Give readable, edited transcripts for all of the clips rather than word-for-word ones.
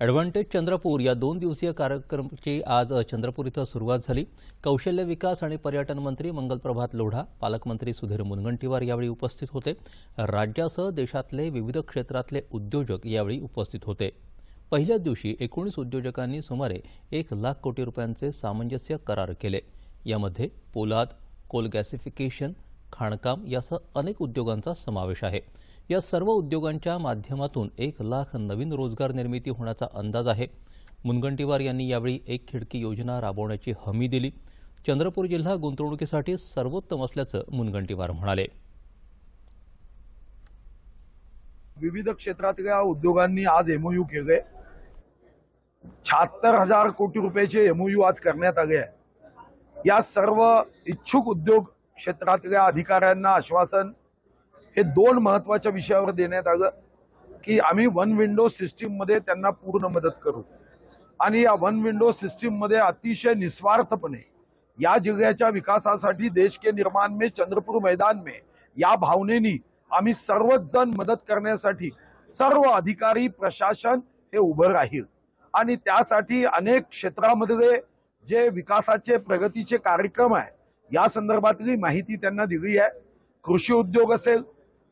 Advantage Chandrapur या 2 दिवसीय कार्यक्रमाची आज चंद्रपूर इथं सुरुवात झाली। कौशल्य विकास आणि पर्यटन मंत्री मंगलप्रभात लोढा, पालकमंत्री सुधीर मुनगंटीवार यावेळी उपस्थित होते। राज्यासह देशातले विविध क्षेत्रातले उद्योजक यावेळी उपस्थित होते। पहिल्या दिवशी 19 उद्योजकांनी सुमारे 1 लाख कोटी रुपयांचे सामंजस्य करार केले। यामध्ये पोलाद, कोल गॅसिफिकेशन, खाणकाम यासह अनेक उद्योगांचा समावेश आहे। या सर्व उद्योगांच्या माध्यमातून 1 लाख नवीन रोजगार निर्मिती होण्याचा अंदाज आहे। मुनगंटीवार यांनी यावेळी एक खिडकी योजना राबवण्याची हमी दिली। चंद्रपूर जिल्हा गुंतवणुकीसाठी सर्वोत्तम असल्याचं मुनगंटीवार म्हणाले। विविध क्षेत्रातल्या उद्योगांनी आज एमओयू केले। 76,000 कोटी रुपयाचे एमओयू आज करण्यात आले आहे। या सर्व इच्छुक उद्योग क्षेत्रातल्या अधिकाऱ्यांना आश्वासन हे 2 महत्त्वाच्या विषयावर देण्यात आलं की आम्ही वन विंडो सिस्टीम मध्ये त्यांना पूर्ण मदत करू आणि या वन विंडो सिस्टीम मध्ये अतिशय निस्वार्थपणे या जिल्ह्याच्या विकासासाठी देश के निर्माण में चंद्रपूर मैदान में या भावनेनी आम्ही सर्वच जण मदत करण्यासाठी सर्व अधिकारी प्रशासन हे उभं राहील आणि त्यासाठी अनेक क्षेत्रांमध्ये जे विकासाचे प्रगतीचे कार्यक्रम आहे या संदर्भातली माहिती त्यांना दिली आहे। कृषी उद्योग असेल,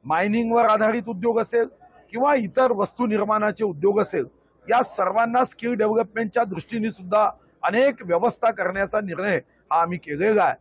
मायनिंगवर आधारित उद्योग असेल किंवा इतर वस्तू निर्माणाचे उद्योग असेल, या सर्वांना स्किल डेव्हलपमेंटच्या दृष्टीने सुद्धा अनेक व्यवस्था करण्याचा निर्णय हा आम्ही केलेला आहे।